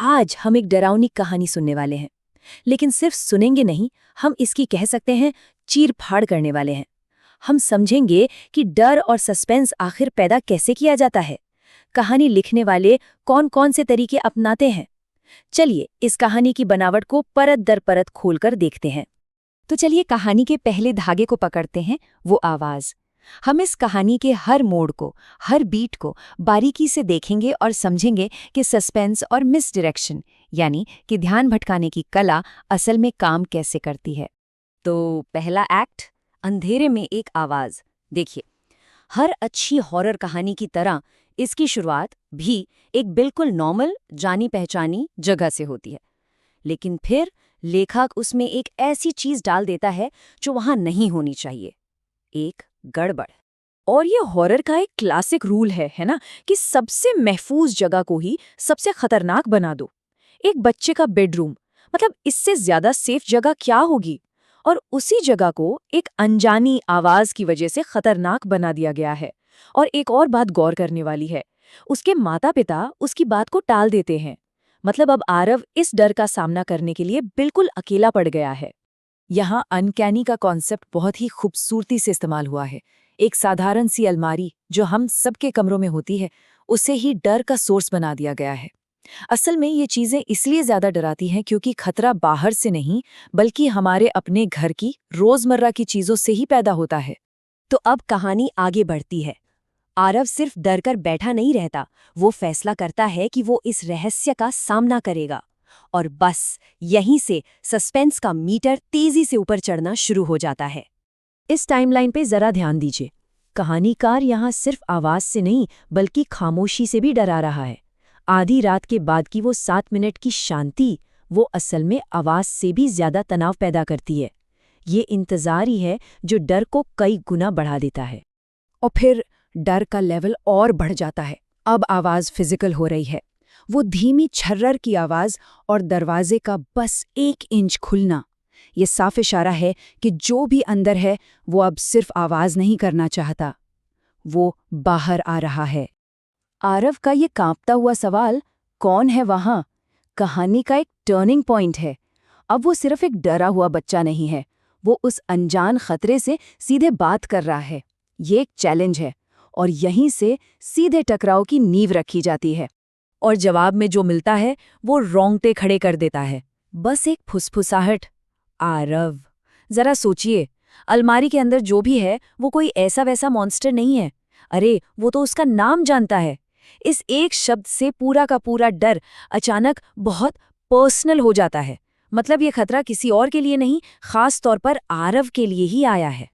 आज हम एक डरावनी कहानी सुनने वाले हैं, लेकिन सिर्फ सुनेंगे नहीं, हम इसकी कह सकते हैं चीर-फाड़ करने वाले हैं। हम समझेंगे कि डर और सस्पेंस आखिर पैदा कैसे किया जाता है, कहानी लिखने वाले कौन-कौन से तरीके अपनाते हैं। चलिए इस कहानी की बनावट को परत दर परत खोलकर देखते हैं। तो चलिए कहानी के पहले धागे को पकड़ते हैं, वो आवाज। हम इस कहानी के हर मोड़ को, हर बीट को बारीकी से देखेंगे और समझेंगे कि सस्पेंस और मिसडायरेक्शन यानी कि ध्यान भटकाने की कला असल में काम कैसे करती है। तो पहला एक्ट, अंधेरे में एक आवाज। देखिए, हर अच्छी हॉरर कहानी की तरह इसकी शुरुआत भी एक बिल्कुल नॉर्मल, जानी पहचानी जगह से होती है, लेकिन फिर लेखक उसमें एक ऐसी चीज डाल देता है जो वहां नहीं होनी चाहिए, एक गड़बड़। और ये हॉरर का एक क्लासिक रूल है ना, कि सबसे महफूज जगह को ही सबसे खतरनाक बना दो। एक बच्चे का बेडरूम, मतलब इससे ज्यादा सेफ जगह क्या होगी? और उसी जगह को एक अनजानी आवाज की वजह से खतरनाक बना दिया गया है। और एक और बात गौर करने वाली है, उसके माता पिता उसकी बात को टाल देते हैं। मतलब अब आरव इस डर का सामना करने के लिए बिल्कुल अकेला पड़ गया है। यहाँ अनकैनी का कॉन्सेप्ट बहुत ही खूबसूरती से इस्तेमाल हुआ है। एक साधारण सी अलमारी जो हम सबके कमरों में होती है, उसे ही डर का सोर्स बना दिया गया है। असल में ये चीजें इसलिए ज्यादा डराती हैं क्योंकि खतरा बाहर से नहीं, बल्कि हमारे अपने घर की रोजमर्रा की चीजों से ही पैदा होता है। तो अब कहानी आगे बढ़ती है। आरव सिर्फ डर कर बैठा नहीं रहता, वो फैसला करता है कि वो इस रहस्य का सामना करेगा। और बस यहीं से सस्पेंस का मीटर तेजी से ऊपर चढ़ना शुरू हो जाता है। इस टाइमलाइन पे जरा ध्यान दीजिए। कहानीकार यहाँ सिर्फ आवाज से नहीं, बल्कि खामोशी से भी डरा रहा है। आधी रात के बाद की वो 7 मिनट की शांति, वो असल में आवाज से भी ज्यादा तनाव पैदा करती है। ये इंतजार ही है जो डर को कई गुना बढ़ा देता है। और फिर डर का लेवल और बढ़ जाता है। अब आवाज फिजिकल हो रही है। वो धीमी छर्रर की आवाज और दरवाजे का बस 1 इंच खुलना, ये साफ इशारा है कि जो भी अंदर है वो अब सिर्फ आवाज नहीं करना चाहता, वो बाहर आ रहा है। आरव का ये कांपता हुआ सवाल, कौन है वहां, कहानी का एक टर्निंग पॉइंट है। अब वो सिर्फ एक डरा हुआ बच्चा नहीं है, वो उस अनजान खतरे से सीधे बात कर रहा है। ये एक चैलेंज है, और यहीं से सीधे टकराव की नींव रखी जाती है। और जवाब में जो मिलता है वो रोंगटे खड़े कर देता है। बस एक फुसफुसाहट। आरव, जरा सोचिए, अलमारी के अंदर जो भी है वो कोई ऐसा वैसा मॉन्स्टर नहीं है। अरे वो तो उसका नाम जानता है। इस एक शब्द से पूरा का पूरा डर अचानक बहुत पर्सनल हो जाता है। मतलब ये खतरा किसी और के लिए नहीं, खास तौर पर आरव के लिए ही आया है।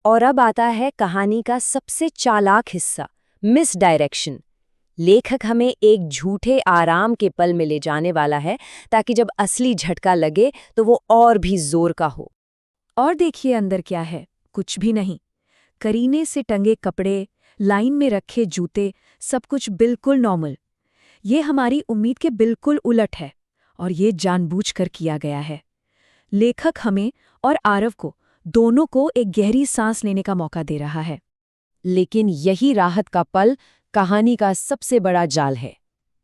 और अब आता है कहानी का सबसे चालाक हिस्सा, मिसडायरेक्शन। लेखक हमें एक झूठे आराम के पल में ले जाने वाला है, ताकि जब असली झटका लगे तो वो और भी जोर का हो। और देखिए अंदर क्या है, कुछ भी नहीं। करीने से टंगे कपड़े, लाइन में रखे जूते, सब कुछ बिल्कुल नॉर्मल। ये हमारी उम्मीद के बिल्कुल उलट है, और ये जानबूझकर किया गया है। लेखक हमें और आरव को, दोनों को एक गहरी सांस लेने का मौका दे रहा है। लेकिन यही राहत का पल कहानी का सबसे बड़ा जाल है।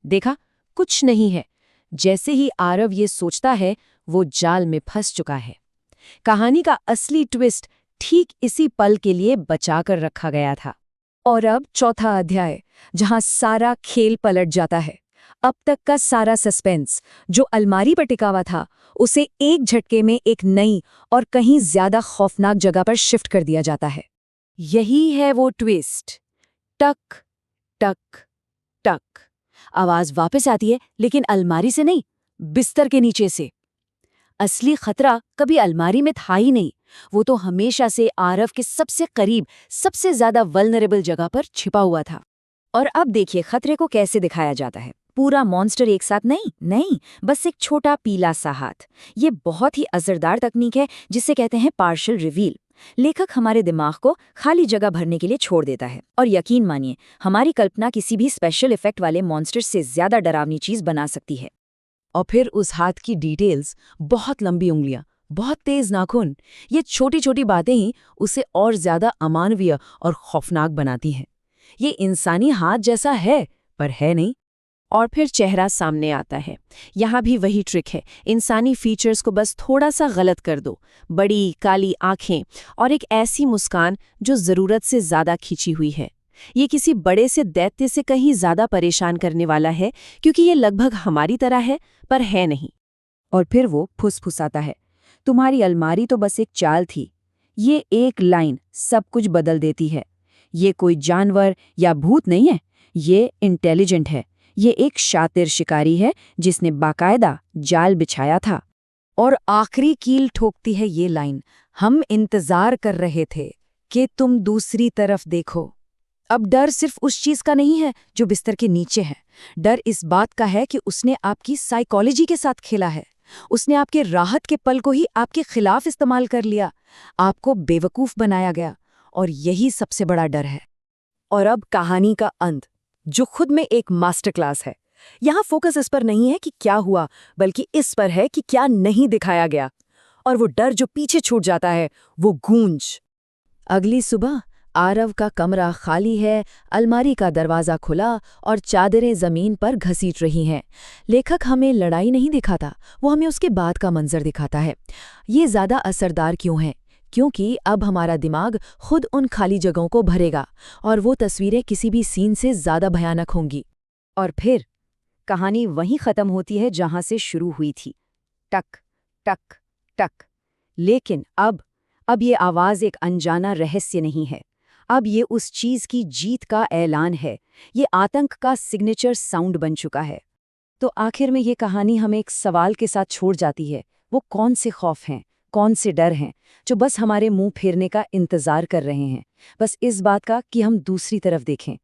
देखा, कुछ नहीं है। जैसे ही आरव ये सोचता है, वो जाल में फंस चुका है। कहानी का असली ट्विस्ट ठीक इसी पल के लिए बचा कर रखा गया था। और अब चौथा अध्याय, जहां सारा खेल पलट जाता है। अब तक का सारा सस्पेंस जो अलमारी पर टिका हुआ था, उसे एक झटके में एक नई और कहीं ज्यादा खौफनाक जगह पर शिफ्ट कर दिया जाता है। यही है वो ट्विस्ट। टक टक टक, आवाज वापस आती है, लेकिन अलमारी से नहीं, बिस्तर के नीचे से। असली खतरा कभी अलमारी में था ही नहीं, वो तो हमेशा से आरव के सबसे करीब, सबसे ज्यादा वल्नरेबल जगह पर छिपा हुआ था। और अब देखिए खतरे को कैसे दिखाया जाता है। पूरा मॉन्स्टर एक साथ नहीं, बस एक छोटा पीला सा हाथ। ये बहुत ही असरदार तकनीक है, जिसे कहते हैं पार्शियल रिवील। लेखक हमारे दिमाग को खाली जगह भरने के लिए छोड़ देता है, और यकीन मानिए, हमारी कल्पना किसी भी स्पेशल इफेक्ट वाले मॉन्स्टर से ज्यादा डरावनी चीज बना सकती है। और फिर उस हाथ की डिटेल्स, बहुत लंबी उंगलियां, बहुत तेज नाखून, ये छोटी छोटी बातें ही उसे और ज्यादा अमानवीय और खौफनाक बनाती हैं। ये इंसानी हाथ जैसा है, पर है नहीं। और फिर चेहरा सामने आता है। यहाँ भी वही ट्रिक है, इंसानी फीचर्स को बस थोड़ा सा गलत कर दो। बड़ी काली आंखें और एक ऐसी मुस्कान जो ज़रूरत से ज़्यादा खिंची हुई है। ये किसी बड़े से दैत्य से कहीं ज़्यादा परेशान करने वाला है, क्योंकि ये लगभग हमारी तरह है, पर है नहीं। और फिर वो फुसफुसाता है, तुम्हारी अलमारी तो बस एक चाल थी। ये एक लाइन सब कुछ बदल देती है। ये कोई जानवर या भूत नहीं है, ये इंटेलिजेंट है। ये एक शातिर शिकारी है जिसने बाकायदा जाल बिछाया था। और आखिरी कील ठोकती है ये लाइन, हम इंतजार कर रहे थे कि तुम दूसरी तरफ देखो। अब डर सिर्फ उस चीज का नहीं है जो बिस्तर के नीचे है। डर इस बात का है कि उसने आपकी साइकोलॉजी के साथ खेला है। उसने आपके राहत के पल को ही आपके खिलाफ इस्तेमाल कर लिया। आपको बेवकूफ बनाया गया, और यही सबसे बड़ा डर है। और अब कहानी का अंत, जो खुद में एक मास्टर क्लास है। यहाँ फोकस इस पर नहीं है कि क्या हुआ, बल्कि इस पर है कि क्या नहीं दिखाया गया। और वो डर जो पीछे छूट जाता है, वो गूंज। अगली सुबह आरव का कमरा खाली है, अलमारी का दरवाज़ा खुला और चादरें ज़मीन पर घसीट रही हैं। लेखक हमें लड़ाई नहीं दिखाता, वो हमें उसके बाद का मंजर दिखाता है। ये ज़्यादा असरदार क्यों है? क्योंकि अब हमारा दिमाग खुद उन खाली जगहों को भरेगा, और वो तस्वीरें किसी भी सीन से ज़्यादा भयानक होंगी। और फिर कहानी वहीं ख़त्म होती है जहाँ से शुरू हुई थी। टक टक टक। लेकिन अब ये आवाज़ एक अनजाना रहस्य नहीं है। अब ये उस चीज़ की जीत का ऐलान है। ये आतंक का सिग्नेचर साउंड बन चुका है। तो आखिर में ये कहानी हमें एक सवाल के साथ छोड़ जाती है। वो कौन से खौफ हैं, कौन से डर हैं, जो बस हमारे मुंह फेरने का इंतज़ार कर रहे हैं, बस इस बात का कि हम दूसरी तरफ देखें।